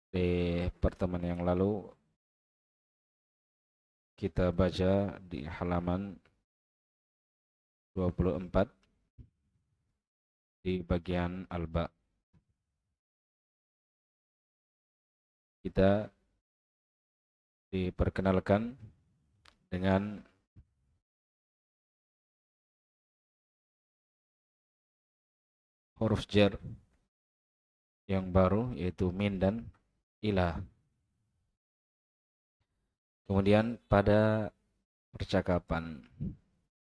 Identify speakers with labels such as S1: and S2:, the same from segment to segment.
S1: Di pertemuan yang lalu kita baca di halaman 24 di bagian alba. Kita diperkenalkan dengan huruf jar yang baru yaitu min dan ilah. Kemudian pada percakapan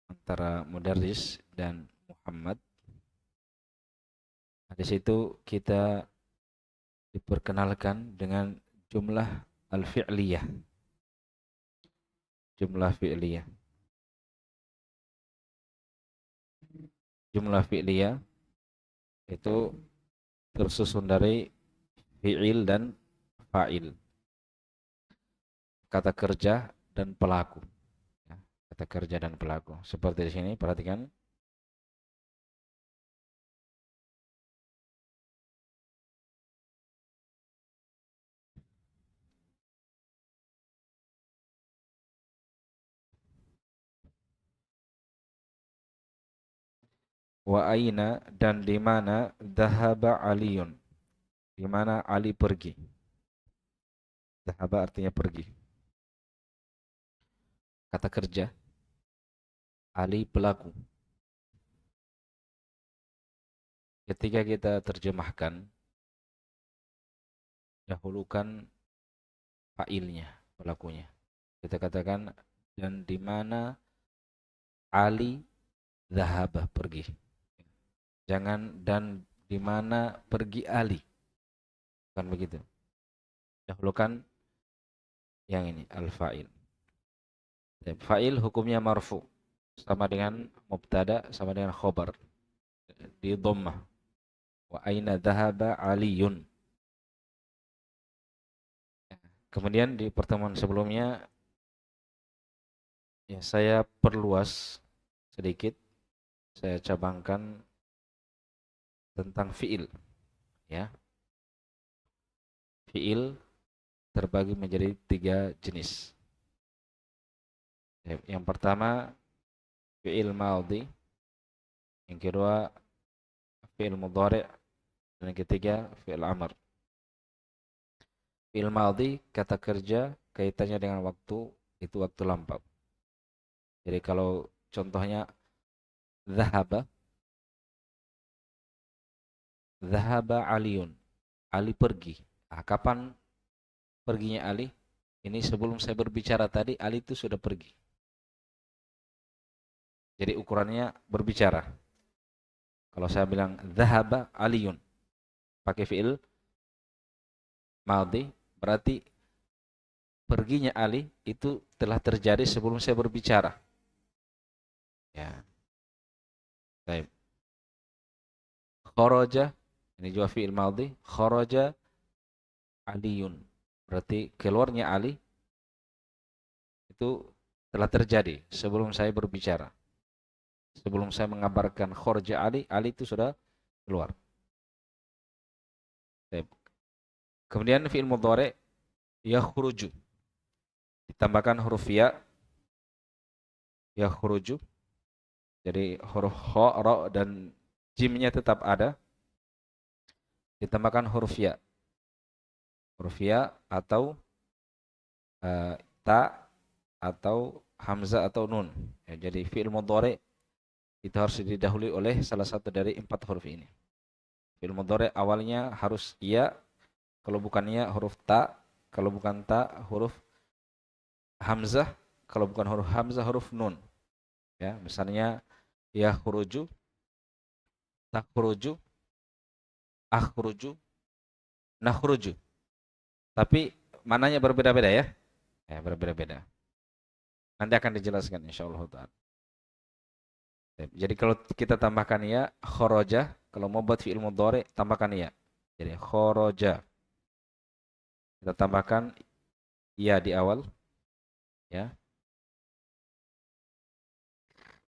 S1: antara Mudarris dan Muhammad, di situ kita diperkenalkan dengan jumlah al-fi'liyah, jumlah fi'liyah. Jumlah fi'liyah itu tersusun dari fi'il dan fa'il, kata kerja dan pelaku. Ya, kata kerja dan pelaku. Seperti di sini, perhatikan. Wa aina dan di mana dhahaba Aliun. Di mana Ali pergi. Dhahaba artinya pergi. Kata kerja, Ali pelaku. Ketika kita terjemahkan, dahulukan fa'ilnya, pelakunya. Kita katakan dan di mana Ali dhahaba pergi. Jangan dan di mana pergi Ali. Bukan begitu. Dahulukan yang ini al-fa'il. Fa'il hukumnya marfu, sama dengan mubtada, sama dengan khobar, di dhammah. Wa aina dhahaba Aliyun. Kemudian di pertemuan sebelumnya ya saya perluas sedikit, saya cabangkan tentang fi'il, ya. Fi'il terbagi menjadi 3 jenis. Yang pertama fi'il madhi, yang kedua fi'il mudhari', dan yang ketiga fi'il amr. Fi'il madhi kata kerja kaitannya dengan waktu, itu waktu lampau. Jadi kalau contohnya dhahaba, dhahaba Aliun, Ali pergi. Nah, kapan perginya Ali? Ini sebelum saya berbicara tadi, Ali itu sudah pergi. Jadi ukurannya berbicara. Kalau saya bilang dhahaba Aliun, pakai fi'il madhi, berarti perginya Ali itu telah terjadi sebelum saya berbicara. Ya, baik. Kharaja, ini juga fi'il madhi, kharaja Aliun. Berarti keluarnya Ali itu telah terjadi sebelum saya berbicara. Sebelum saya mengabarkan kharaja Ali, Ali itu sudah keluar. Baik. Kemudian fi'il mudhari yakhruju, ditambahkan huruf ya, yakhruju. Jadi huruf kha, ra dan jimnya tetap ada, ditambahkan huruf ya. Huruf ya atau ta atau hamzah atau nun. Ya, jadi fi'il mudhari itu harus didahului oleh salah satu dari 4 huruf ini. Fi'il mudhari awalnya harus ya, kalau bukan ya huruf ta, kalau bukan ta huruf hamzah, kalau bukan huruf hamzah huruf nun. Ya, misalnya yakhruju, takhruju, akhruju, nakhruju. Tapi mananya berbeda-beda ya. Ya, berbeda-beda. Nanti akan dijelaskan insyaallah taala. Jadi kalau kita tambahkan ya, kharaja, kalau mau buat fi'il mudhari tambahkan ya. Jadi kharaja. Kita tambahkan ya di awal, ya.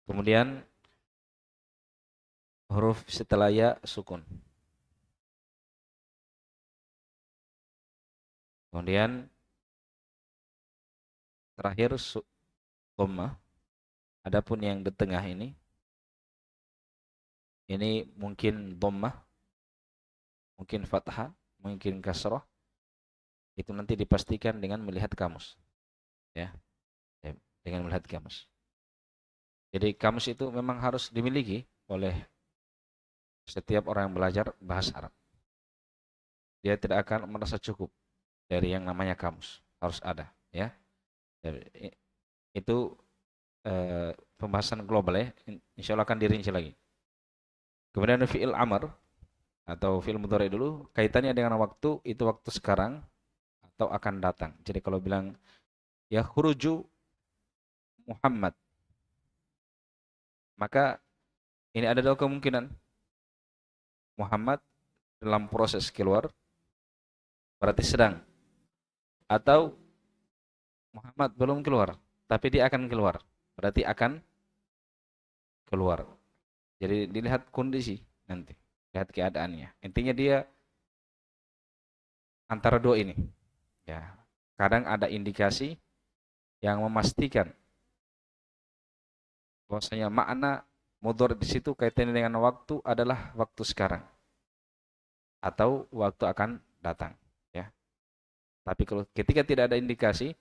S1: Kemudian huruf setelah ya sukun. Kemudian terakhir dhamma. Adapun yang di tengah ini mungkin dhammah, mungkin fathah, mungkin kasrah. Itu nanti dipastikan dengan melihat kamus, ya. Dengan melihat kamus. Jadi kamus itu memang harus dimiliki oleh setiap orang yang belajar bahasa Arab. Dia tidak akan merasa cukup dari yang namanya kamus, harus ada, ya. Jadi, itu pembahasan global, ya. Insya Allah akan dirinci lagi. Kemudian fi'il amr atau fi'il mudhari dulu, kaitannya dengan waktu, itu waktu sekarang atau akan datang. Jadi kalau bilang ya khuruju Muhammad, maka ini ada dua kemungkinan. Muhammad dalam proses keluar, berarti sedang. Atau Muhammad belum keluar, tapi dia akan keluar, berarti akan keluar. Jadi dilihat kondisi nanti, lihat keadaannya. Intinya dia antara dua ini. Ya, kadang ada indikasi yang memastikan bahwasanya makna mudhari di situ kaitannya dengan waktu adalah waktu sekarang atau waktu akan datang, ya. Tapi kalau ketika tidak ada indikasi,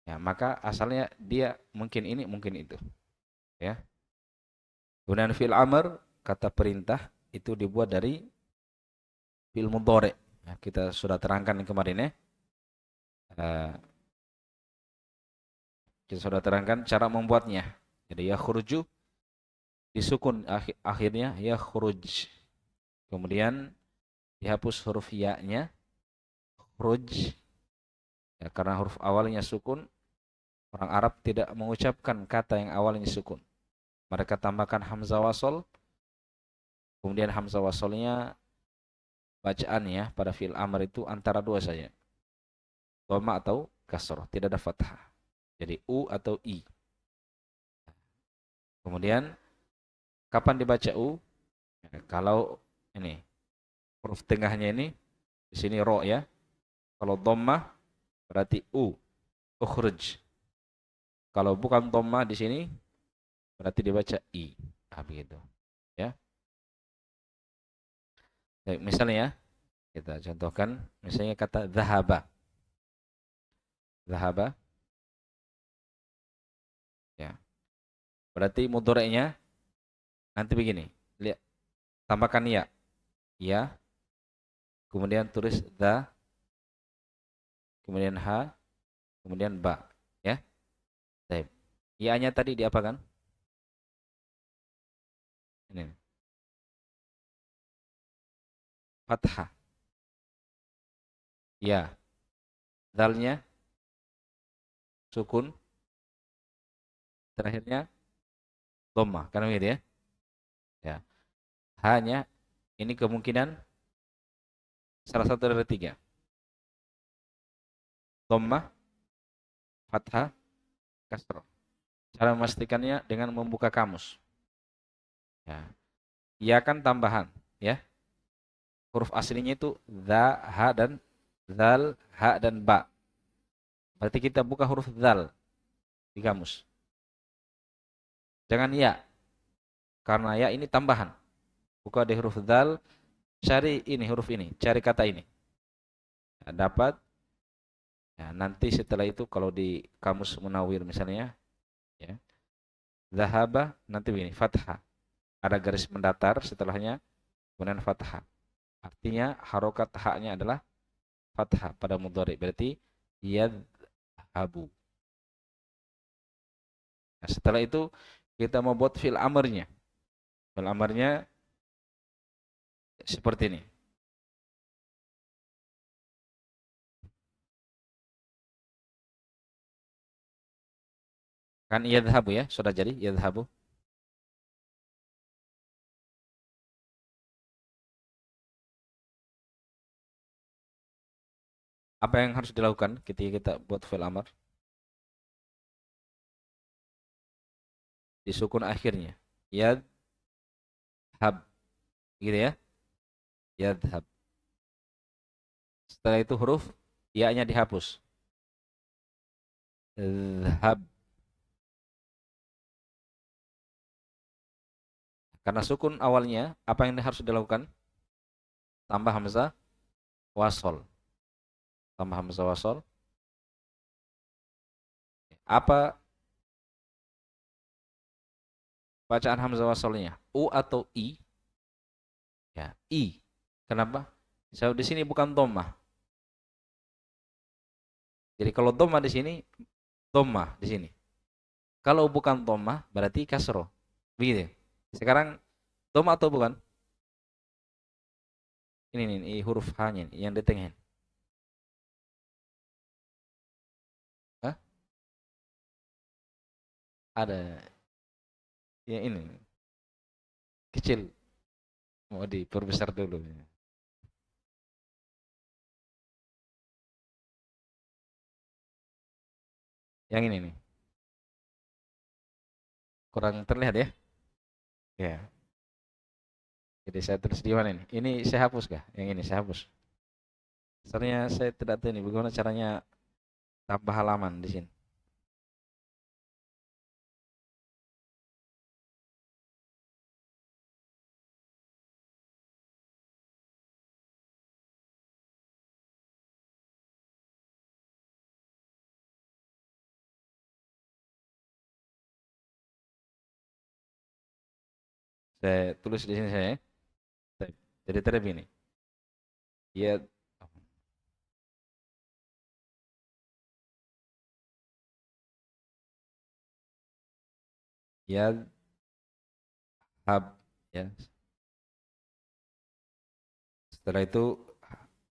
S1: ya maka asalnya dia mungkin ini, mungkin itu, ya. Kemudian fi'il amr, kata perintah, itu dibuat dari fi'il mudhari. Ya, kita sudah terangkan kemarin, ya. Eh, kita sudah terangkan cara membuatnya. Jadi ya khuruju disukun akhirnya ya khuruj. Kemudian dihapus huruf ya-nya, khuruj. Ya, karena huruf awalnya sukun, orang Arab tidak mengucapkan kata yang awalnya sukun. Mereka tambahkan hamzah wasol, kemudian hamzah wasolnya bacaannya pada fi'il amr itu antara dua saja. Dhamma atau kasroh, tidak ada fathah. Jadi u atau i. Kemudian kapan dibaca u? Ya, kalau ini huruf tengahnya ini di sini ro, ya. Kalau dhammah berarti u, ukhruj. Kalau bukan dhammah di sini berarti dibaca i. Nah, begitu. Ya. Baik, misalnya ya, kita contohkan misalnya kata zahaba. Zahaba, ya. Berarti mudhari'nya nanti begini. Lihat, tambahkan ya. Ya, kemudian tulis za, kemudian ha, kemudian ba, ya. Baik. Ya-nya tadi diapakan? Ini. Fathah. Ya. Dalnya sukun, terakhirnya dhammah. Kan begitu, ya? Ya. Hanya ini kemungkinan salah satu dari tiga. Dhammah, fathah, kasrah. Cara memastikannya dengan membuka kamus. Ya. Ya kan tambahan, ya. Huruf aslinya itu za, ha dan zal, ha dan ba. Berarti kita buka huruf zal di kamus. Jangan ya, karena ya ini tambahan. Buka di huruf zal, cari ini huruf ini, cari kata ini. Nah, dapat. Ya, nanti setelah itu kalau di kamus Munawwir misalnya, ya, zahaba nanti begini, fathah. Ada garis mendatar setelahnya, kemudian fathah. Artinya harokat haknya adalah fathah pada mudhari. Berarti yadhabu. Nah, setelah itu kita mau buat fi'il amarnya. Fi'il amarnya seperti ini. Kan yadhabu, ya, sudah jadi yadhabu. Apa yang harus dilakukan ketika kita buat fi'il amar? Disukun akhirnya. Yadhab. Gitu, ya. Yadhab. Setelah itu huruf Ya-nya dihapus. Dhab. Karena sukun awalnya, apa yang harus dilakukan? Tambah hamzah wasol. Tambah hamzah wasol. Apa bacaan hamzah wasolnya? U atau I? Ya, I. Kenapa? Saya di sini bukan dhammah. Jadi kalau dhammah di sini, dhammah di sini. Kalau bukan dhammah berarti kasroh. Begitu. Sekarang dhammah atau bukan? Ini nih, ini huruf H-nya yang di tengah. Hah? Ada ya ini kecil. Mau diperbesar dulu. Yang ini nih. Kurang terlihat ya? Ya. Jadi saya tulis di mana ini? Ini saya hapus kah? Yang ini saya hapus. Soalnya saya tidak tahu nih bagaimana caranya tambah halaman di sini. Saya tulis di sini saya. Jadi terlebih ini. Ya, ya, hab, ya. Setelah itu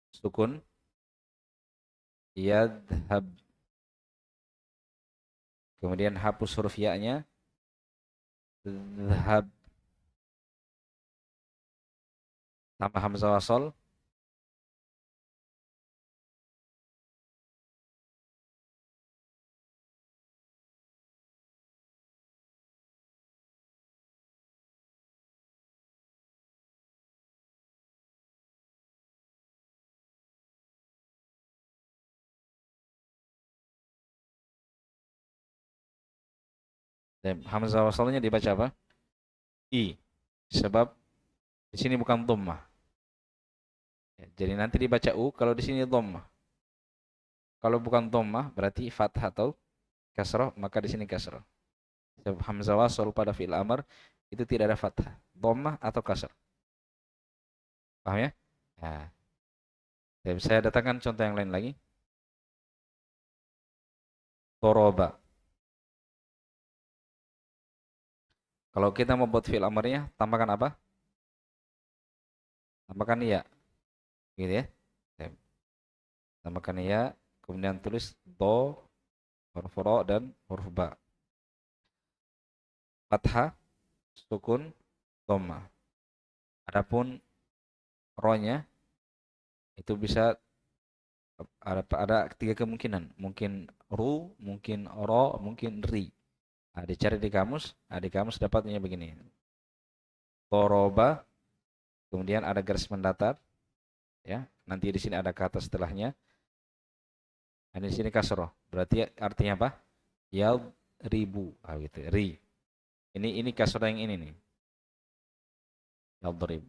S1: sukun, yadhab. Kemudian hapus huruf ya-nya, dhab. Tambah hamzah wasol, dan hamzah wasolnya dibaca apa? I. Sebab di sini bukan dhammah. Ya, jadi nanti dibaca U kalau di sini dhammah. Kalau bukan dhammah berarti fathah atau kasrah, maka di sini kasrah. Sebab hamzah wasol pada fi'il amr itu tidak ada fathah, dhammah atau kasrah. Paham ya? Nah, saya datangkan contoh yang lain lagi. Toroba. Kalau kita mau buat fi'il amrnya, tambahkan apa? Tambahkan ya, gitu ya. Ya, tambahkan ya, kemudian tulis do, huruf ro dan huruf ba. Fathah, sukun, dhamma. Adapun ro-nya itu bisa ada tiga kemungkinan. Mungkin ru, mungkin ro, mungkin ri. Nah, dicari di kamus dapatnya begini. Toroba, kemudian ada garis mendatar, ya. Nanti di sini ada kata setelahnya. Nah, di sini kasroh. Berarti artinya apa? Yal ribu, gitu. Ri. Ini kasroh yang ini nih. Yal ribu.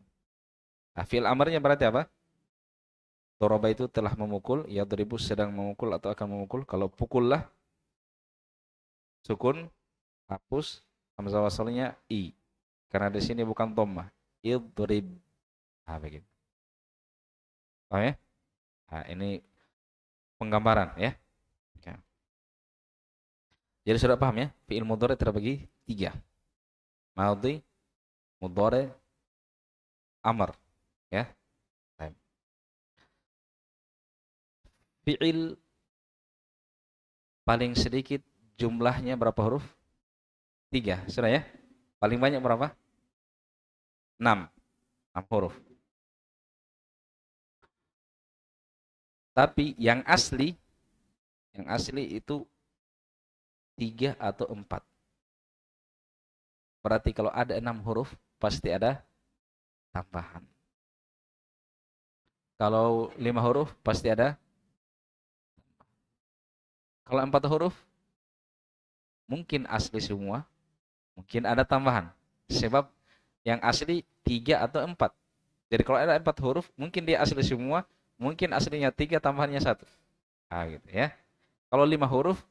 S1: Nah, fi'il amarnya berarti apa? Doroba itu telah memukul, yadribu sedang memukul atau akan memukul. Kalau pukullah, sukun, hapus, hamzah wasalnya i. Karena di sini bukan dhammah. Idrib. Nah, begitu. Paham ya? Nah, ini penggambaran ya. Oke. Jadi sudah paham ya? Fi'il mudhari terbagi tiga. Madhi, mudhari, amr. Ya. Baik. Fi'il paling sedikit jumlahnya berapa huruf? Tiga. Sudah ya? Paling banyak berapa? Enam. Enam huruf. Tapi yang asli itu tiga atau empat. Berarti kalau ada enam huruf, pasti ada tambahan. Kalau lima huruf, pasti ada Kalau 4 huruf, mungkin asli semua, mungkin ada tambahan. Sebab yang asli 3 atau 4. Jadi kalau ada 4 huruf, mungkin dia asli semua, mungkin aslinya 3, tambahannya 1. Ah, gitu ya. Kalau 5 huruf,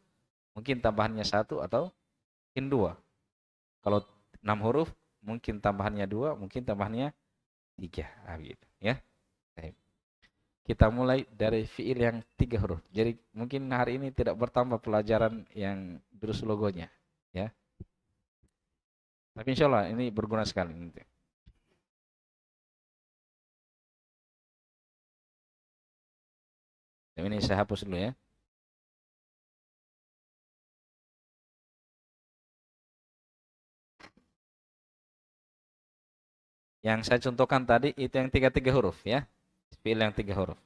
S1: mungkin tambahannya 1 atau mungkin 2. Kalau 6 huruf, mungkin tambahannya 2, mungkin tambahannya 3. Ah, gitu ya. Baik. Kita mulai dari fiil yang 3 huruf. Jadi mungkin hari ini tidak bertambah pelajaran yang terus logonya, ya. Tapi insya Allah ini berguna sekali nanti. Ini saya hapus dulu ya. Yang saya contohkan tadi itu yang tiga huruf ya. Fiil yang 3 huruf.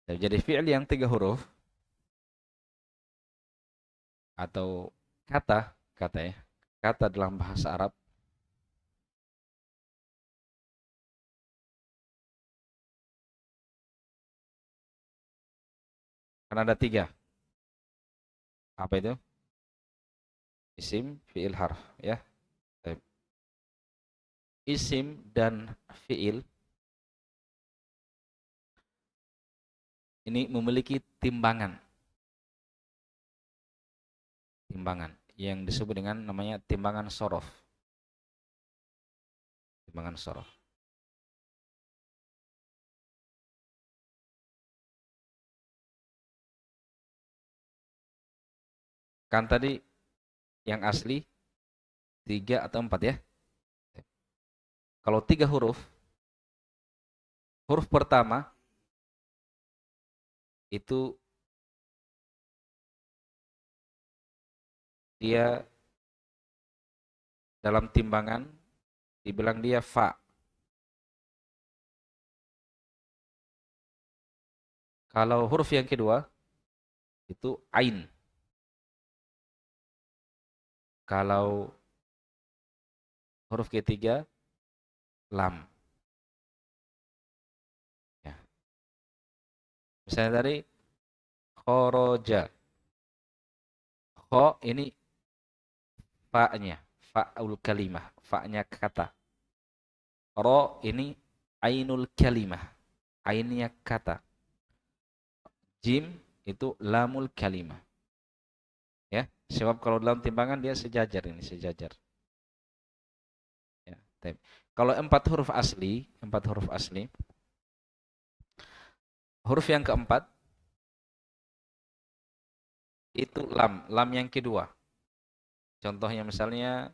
S1: Jadi fiil yang 3 huruf atau kata ya. Kata dalam bahasa Arab kan ada 3. Apa itu? Isim, fiil, harf ya. Baik. Isim dan fiil ini memiliki timbangan. Timbangan yang disebut dengan namanya timbangan sorof. Timbangan sorof. Kan tadi yang asli 3 atau 4 ya. Kalau 3 huruf, huruf pertama itu dia dalam timbangan dibilang dia fa. Kalau huruf yang kedua itu ain. Kalau huruf ketiga lam. Ya. Misalnya tadi khoroja. Kho ini fa-nya, fa'ul kalimah, fa-nya kata. Ro ini ainul kalimah, ainnya kata. Jim itu lamul kalimah. Ya, sebab kalau dalam timbangan dia sejajar ini, sejajar. Ya, kalau 4 huruf asli, huruf yang keempat itu lam yang kedua. Contohnya misalnya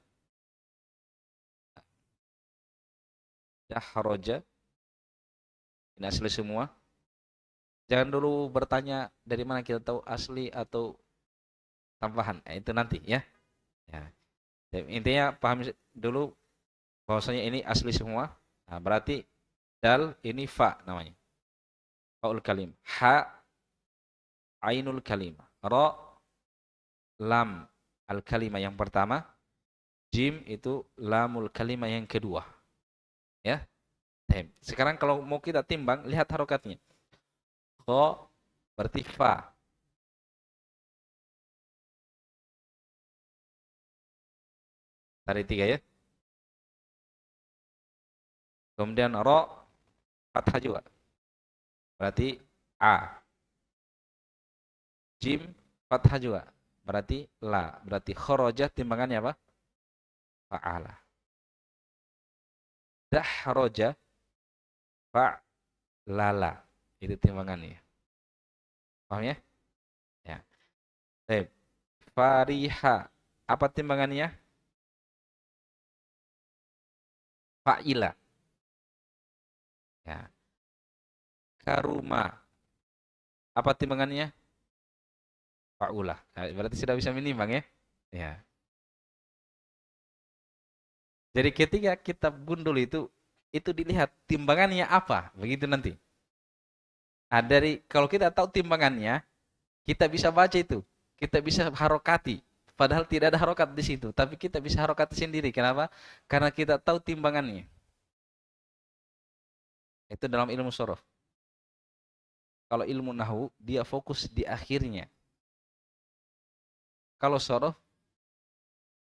S1: dahroja, ini asli semua. Jangan dulu bertanya dari mana kita tahu asli atau tambahan. Itu nanti ya. Ya. Intinya paham dulu bahwasanya ini asli semua. Nah, berarti dal ini fa namanya. Faul kalim. Ha ainul kalimah. Ra lam al kalimah yang pertama. Jim itu lamul kalimah yang kedua. Ya. Sekarang kalau mau kita timbang, lihat harokatnya. Kho berarti fa. Tadi 3 ya. Kemudian ro fathah juga. Berarti a. Jim fathah juga. Berarti la. Berarti khoroja timbangannya apa? Fa'ala. Dahroja fa'lala. Itu timbangannya. Paham ya? Ya. Baik. Fariha. Apa timbangannya? Fa'ila. Ya. Karuma. Apa timbangannya? Fa'ula. Nah, berarti sudah bisa menimbang ya? Ya. Jadi ketika kita gundul itu dilihat timbangannya apa, begitu nanti. Nah, kalau kita tahu timbangannya, kita bisa baca itu, kita bisa harokati. Padahal tidak ada harokat di situ, tapi kita bisa harokat sendiri. Kenapa? Karena kita tahu timbangannya. Itu dalam ilmu sorof. Kalau ilmu nahwu, dia fokus di akhirnya. Kalau sorof,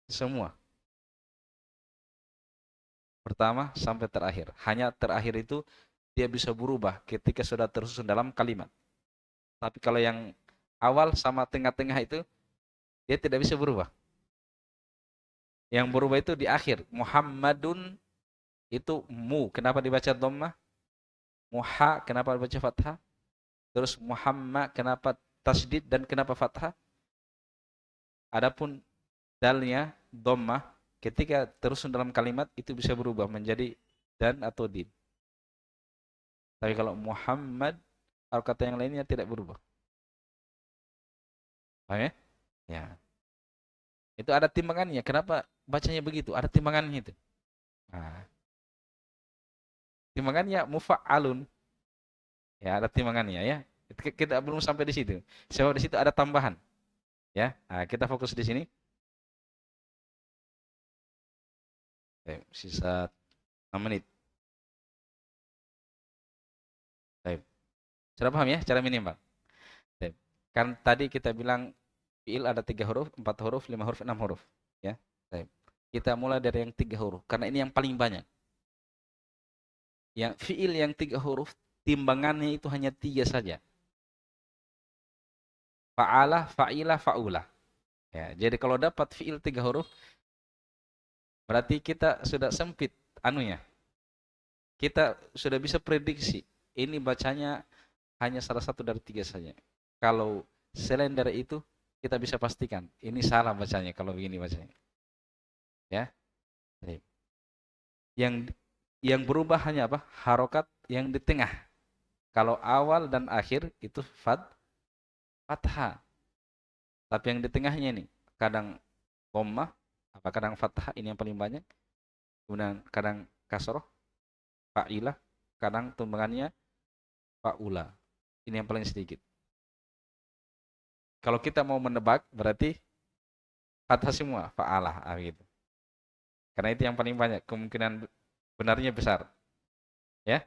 S1: semua. Pertama sampai terakhir. Hanya terakhir itu dia bisa berubah ketika sudah tersusun dalam kalimat. Tapi kalau yang awal sama tengah-tengah itu, dia tidak bisa berubah. Yang berubah itu di akhir. Muhammadun itu mu. Kenapa dibaca dhammah? Muha, kenapa dibaca fathah? Terus Muhammad, kenapa tasdid dan kenapa fathah? Adapun dalnya dhammah, ketika tersusun dalam kalimat itu bisa berubah menjadi dan atau din. Tapi kalau Muhammad, atau kata yang lainnya tidak berubah. Paham ya? Ya. Itu ada timbangannya. Kenapa bacanya begitu? Ada timbangannya itu. Nah, timbangannya mufa'alun. Ya, ada timbangannya ya. Kita belum sampai di situ. Sebab di situ ada tambahan. Ya, nah, kita fokus di sini. Baik, sisa 6 menit. Baik. Sudah paham ya cara minimal? Baik. Kan tadi kita bilang fiil ada 3 huruf, 4 huruf, 5 huruf, 6 huruf. Ya. Baik. Kita mulai dari yang 3 huruf. Karena ini yang paling banyak. Yang fiil yang 3 huruf, timbangannya itu hanya 3 saja. Fa'ala, fa'ila, fa'ula. Ya, jadi kalau dapat fiil 3 huruf, berarti kita sudah sempit anunya. Kita sudah bisa prediksi. Ini bacanya hanya salah satu dari 3 saja. Kalau selain dari itu, kita bisa pastikan ini salah bacanya kalau begini bacanya. Ya. Yang berubah hanya apa? Harokat yang di tengah. Kalau awal dan akhir itu fathah. Tapi yang di tengahnya ini kadang dhammah, apa kadang fathah, ini yang paling banyak. Kemudian kadang kasroh, fa'ilah, kadang tumbangannya fa'ula. Ini yang paling sedikit. Kalau kita mau menebak berarti fathah semua, fa'alah gitu. Karena itu yang paling banyak, kemungkinan benarnya besar. Ya.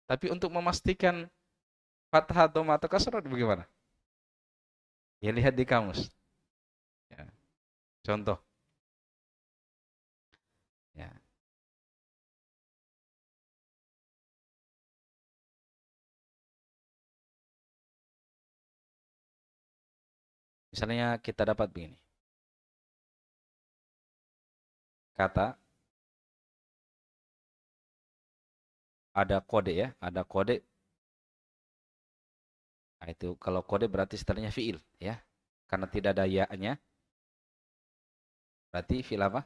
S1: Tapi untuk memastikan fathah, dhammah atau kasroh bagaimana? Ya lihat di kamus. Ya. Contoh. Ya. Misalnya kita dapat begini. Kata ada kode ya, ada kode. Nah, itu kalau kode berarti setelahnya fiil ya. Karena tidak ada ya-nya, berarti fiil apa?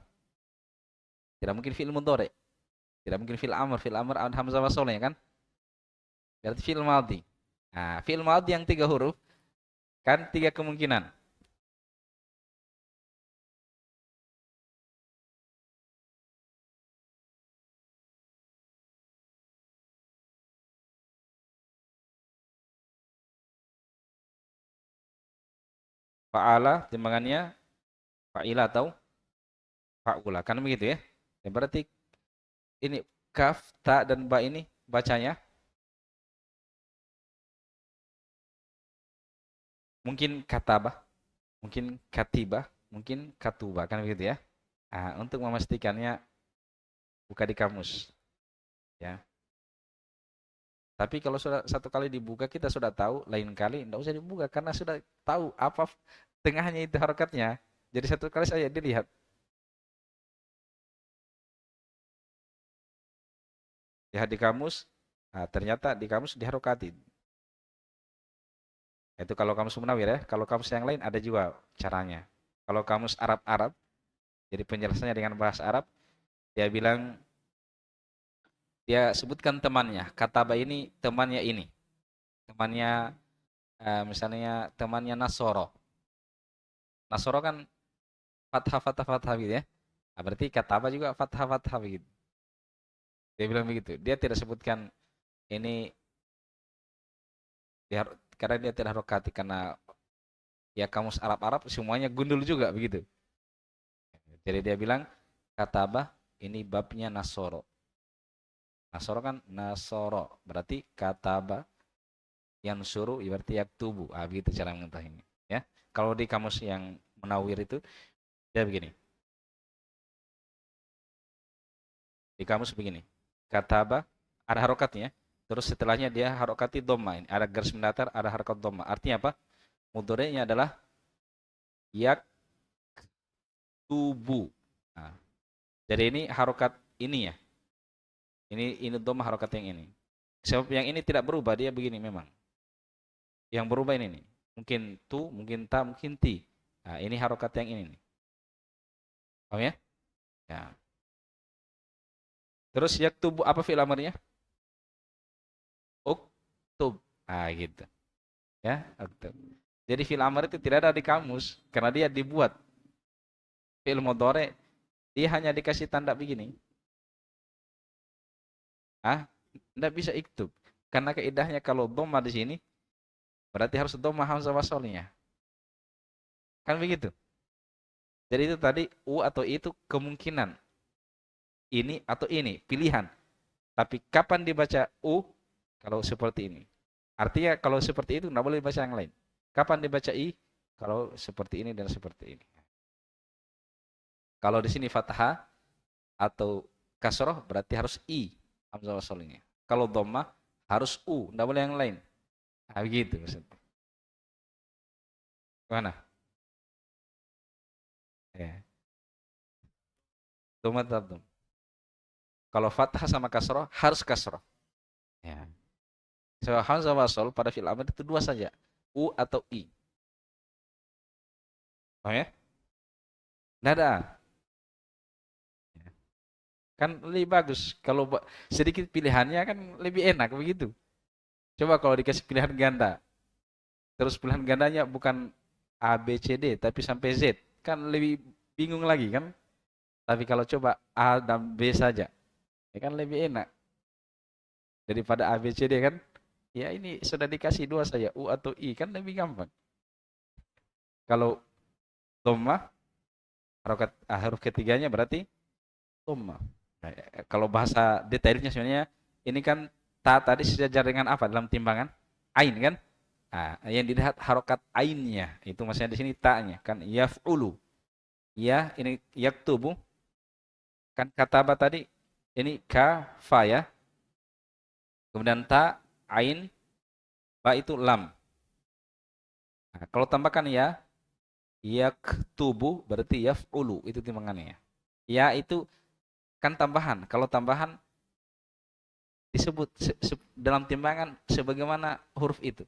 S1: Tidak mungkin fiil mudhari. Tidak mungkin fiil amr, hamzah wasolnya kan? Berarti fiil madhi. Nah, fiil madhi yang 3 huruf kan 3 kemungkinan. Fa'ala timbangannya fa'ila atau fa'ula. Kan begitu ya. Ya berarti ini kaf, ta dan ba ini bacanya mungkin katabah, mungkin katibah, mungkin katuba kan begitu ya. Nah, untuk memastikannya buka di kamus ya. Tapi kalau sudah satu kali dibuka kita sudah tahu, lain kali tidak usah dibuka karena sudah tahu apa tengahnya itu harokatnya. Jadi satu kali saya dilihat. Lihat di kamus, nah, ternyata di kamus diharokatin. Itu kalau kamus Munawir ya. Kalau kamus yang lain ada juga caranya. Kalau kamus Arab-Arab, jadi penjelasannya dengan bahasa Arab, dia bilang, dia sebutkan temannya. Kataba ini temannya ini. Temannya, misalnya temannya Nasoro. Nasoro kan fathah, fathah, fathah gitu ya. Nah, berarti kataba juga fathah, fathah begitu. Dia bilang begitu. Dia tidak sebutkan ini karena dia tidak harokati karena Ya kamus Arab-Arab semuanya gundul juga begitu. Jadi dia bilang kataba ini babnya nasoro. Nasoro kan nasoro berarti kataba yang suruh berarti yaktubu. Ah begitu cara mengetahuinya. Ya. Kalau di kamus yang Munawwir itu dia begini. Di kamus begini. Kataba ada harokatnya. Terus setelahnya dia harokati dhamma ini. Ada garis mendatar, ada harokat dhamma. Artinya apa? Mudhari'nya adalah yaktubu. Nah, jadi ini harokat ini ya. Ini dhamma harokat yang ini. Sebab yang ini tidak berubah, dia begini memang. Yang berubah ini nih. Mungkin tu, mungkin ta, mungkin ti. Nah, ini harokat yang ini nih. Paham ya? Ya. Terus yaktubu apa fi'il amarnya? Uktub. Ah gitu. Ya, uktub. Jadi fi'il amar itu tidak ada di kamus karena dia dibuat. Fi'il mudhari dia hanya dikasih tanda begini. Ah, enggak bisa iktub. Karena kaidahnya kalau dhamma di sini berarti harus dhamma hamzah wasalnya. Kan begitu. Jadi itu tadi u atau itu kemungkinan ini atau ini, pilihan. Tapi kapan dibaca u kalau seperti ini? Artinya kalau seperti itu tidak boleh dibaca yang lain. Kapan dibaca i? Kalau seperti ini dan seperti ini. Kalau di sini fathah atau kasroh berarti harus i hamzah wasalnya. Kalau dhamma harus u, tidak boleh yang lain. Nah, begitu maksudnya. Mana? Ya. Dhamma tetap dhamma. Kalau fathah sama kasroh harus kasroh. Ya. So, hamzah wasal pada fi'il amr itu dua saja, u atau i. Oh ya? Tidak ada. Kan lebih bagus kalau sedikit pilihannya kan lebih enak begitu. Coba kalau dikasih pilihan ganda, terus pilihan gandanya bukan A, B, C, D, tapi sampai Z, kan lebih bingung lagi kan? Tapi kalau coba A dan B saja, ya kan lebih enak daripada A, B, C, D kan? Ya ini sudah dikasih dua saja, U atau I, kan lebih gampang. Kalau dhamma, huruf ketiganya berarti dhamma. Nah, kalau bahasa detailnya sebenarnya ini kan ta tadi sejajar dengan apa dalam timbangan? Ain kan? Nah, yang dilihat harokat ainnya itu maksudnya di sini ta-nya kan yaf'ulu. Ya, ini yaktubu kan kataba tadi ini ka fa ya. Kemudian ta ain ba itu lam. Nah, kalau tambahkan ya yaktubu berarti yaf'ulu itu timbangannya. Ya itu kan tambahan. Kalau tambahan disebut dalam timbangan sebagaimana huruf itu.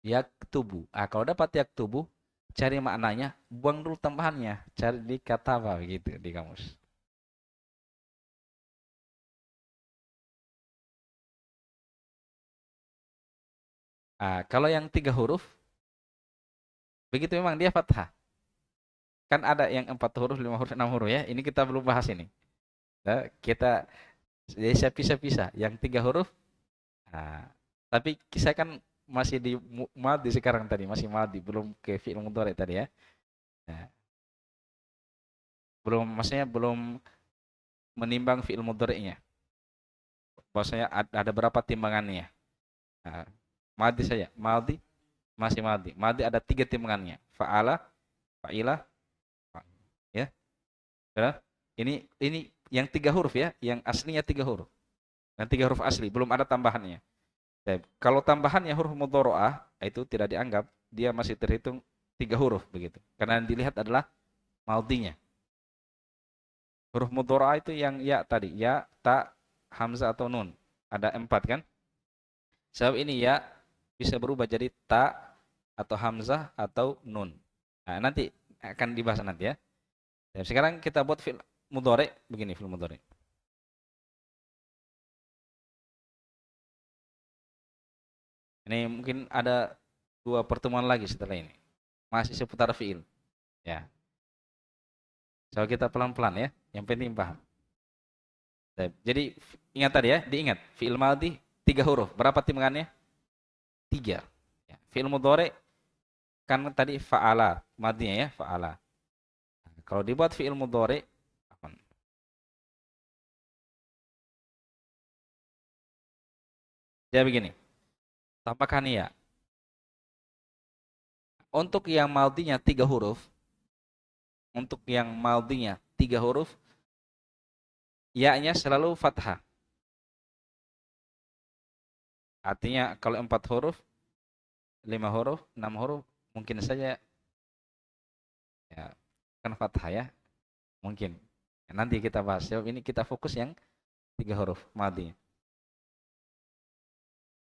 S1: Yaktubu. Ah, kalau dapat yaktubu, cari maknanya, buang dulu tambahannya, cari di kata apa begitu di kamus. Ah, kalau yang tiga huruf, begitu memang dia fathah. Kan ada yang 4 huruf, 5 huruf, 6 huruf ya. Ini kita belum bahas ini. Nah, kita bisa pisah-pisah. Yang tiga huruf, nah, tapi saya kan masih di madi sekarang tadi, masih madi, belum ke fi'il mudhari tadi ya. Nah, belum, maksudnya belum menimbang fi'il mudhari'nya. Bahwasanya ada berapa timbangannya. Nah, madi saja, madi masih madi. Madi ada 3 timbangannya. Fa'ala, fa'ila, ya. Sudah? Ini yang 3 huruf ya, yang aslinya 3 huruf. Dan 3 huruf asli, belum ada tambahannya. Baik. Kalau tambahannya huruf mudhoro'ah, itu tidak dianggap, dia masih terhitung 3 huruf begitu. Karena yang dilihat adalah maudinya. Huruf mudhoro'ah itu yang ya tadi, ya, ta, hamzah atau nun. Ada 4 kan? Sebab ini ya bisa berubah jadi ta atau hamzah atau nun. Nah, nanti akan dibahas nanti ya. Dan sekarang kita buat fi'il mudhari begini fi'il mudhari. Ini mungkin ada 2 pertemuan lagi setelah ini. Masih seputar fi'il. Ya. So kita pelan-pelan ya. Yang penting paham. Jadi ingat tadi ya, diingat fi'il madhi 3 huruf. Berapa timbangannya? 3. Ya. Fi'il mudhari kan tadi fa'ala, madinya ya, fa'ala. Kalau dibuat fi'il mudhari, dia begini, tambahkan ya. Untuk yang madinya 3 huruf, untuk yang madinya 3 huruf, ya-nya selalu fathah. Artinya kalau 4 huruf, 5 huruf, 6 huruf, mungkin saja ya kan fathah ya, mungkin. Nanti kita bahas. Jawab ini kita fokus yang 3 huruf madinya.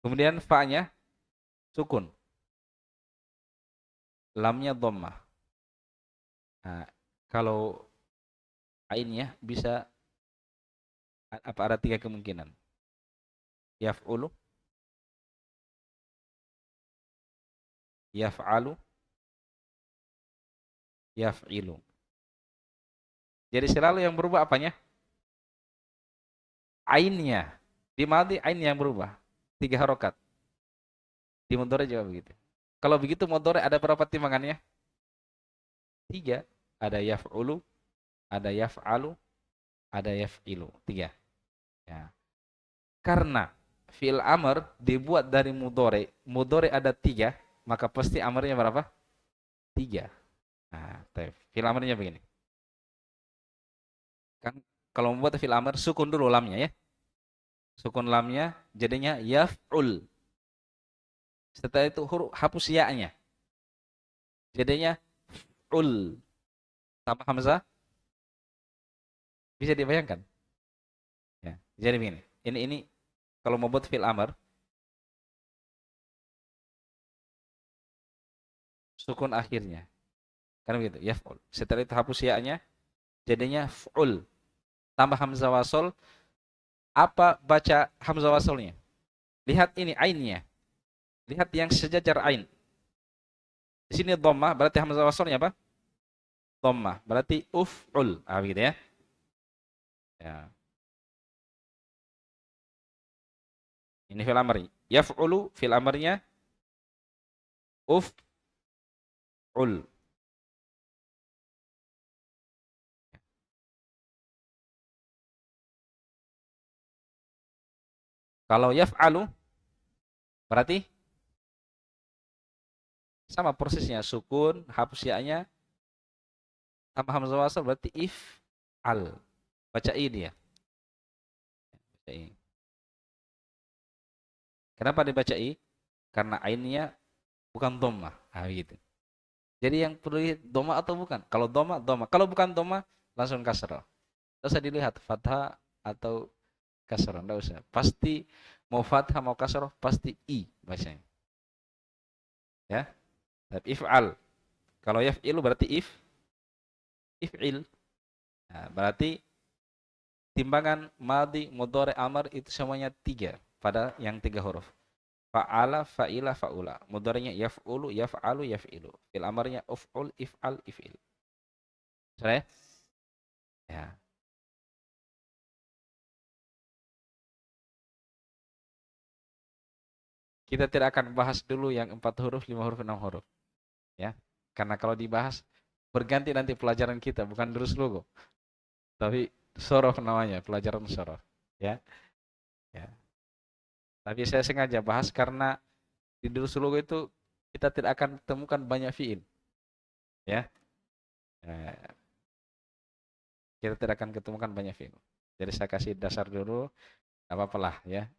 S1: Kemudian fa-nya sukun, lamnya dhammah. Nah, kalau ainnya bisa apa, ada 3 kemungkinan. Yaf'ulu, yaf'alu, yaf'ilu. Jadi selalu yang berubah apanya? Ainnya. Di madhi ain yang berubah. 3 harokat. Di mudhari juga begitu. Kalau begitu mudhari ada berapa timbangannya? 3. Ada yaf'ulu, ada yaf'alu, ada yaf'ilu. 3. Ya. Karena fi'il amr dibuat dari mudhari, mudhari ada 3, maka pasti amrnya berapa? 3. Nah, fi'il amrnya begini. Kan kalau membuat fi'il amr sukun dulu lamnya ya. Sukun lamnya jadinya yaf'ul. Setelah itu huruf hapus ya-nya. Jadinya ul. Tambah hamzah. Bisa dibayangkan? Ya. Jadi begini. Ini kalau mau buat fi'il amr sukun akhirnya. Kan begitu, yaf'ul. Setelah itu hapus ya-nya jadinya f'ul. Tambah hamzah wasol. Apa baca hamzah wasolnya? Lihat ini ainnya. Lihat yang sejajar ain. Di sini dhammah berarti hamzah wasolnya apa? Dhammah. Berarti uf'ul. Ah begitu ya. Ya. Ini fil amri. Yaf'ulu fil amrnya uf'ul. Kalau yaf'alu berarti sama prosesnya, sukun, hapus ya-nya, tambah hamzah wasal berarti if'al. Baca i dia. Baca i. Kenapa dibaca i? Karena ainnya bukan dhammah. Ah gitu. Jadi yang perlu dhammah atau bukan? Kalau dhammah, dhammah. Kalau bukan dhammah, langsung kasrah. Tidak usah dilihat fathah atau kasrah, tidak usah. Pasti mau fathah mau kasrah pasti i bacanya. Ya. Tapi if'al. Kalau yaf'ilu berarti if'il. Nah, berarti timbangan madhi, mudhari, amr itu semuanya 3 pada yang 3 huruf. Fa'ala, fa'ila, fa'ula. Mudhari'nya yaf'ulu, yaf'alu, yaf'ilu. Fil amarnya uf'ul, if'al, if'il. Sudah ya? Ya. Kita tidak akan bahas dulu yang 4 huruf, 5 huruf, 6 huruf. Ya. Karena kalau dibahas berganti nanti pelajaran kita, bukan durus logo. Tapi sorof namanya, pelajaran sorof. Ya. Ya. Tapi saya sengaja bahas karena di durus logo itu kita tidak akan temukan banyak fiil. Ya. Kita tidak akan ketemukan banyak fiil. Jadi saya kasih dasar dulu, apa apalah ya.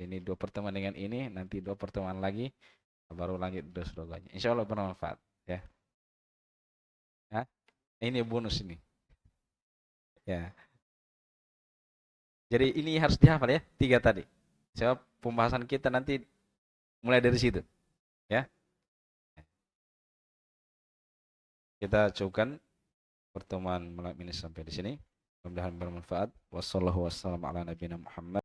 S1: Ini 2 pertemuan dengan ini, nanti 2 pertemuan lagi, baru lanjut durus logonya. Insya Allah bermanfaat ya. Ya. Ini bonus ini. Ya. Jadi ini harus dihafal ya, 3 tadi. Sebab pembahasan kita nanti mulai dari situ. Ya. Kita cukupkan pertemuan malam ini sampai di sini. Mudah-mudahan bermanfaat. Wassalamualaikum warahmatullahi wabarakatuh.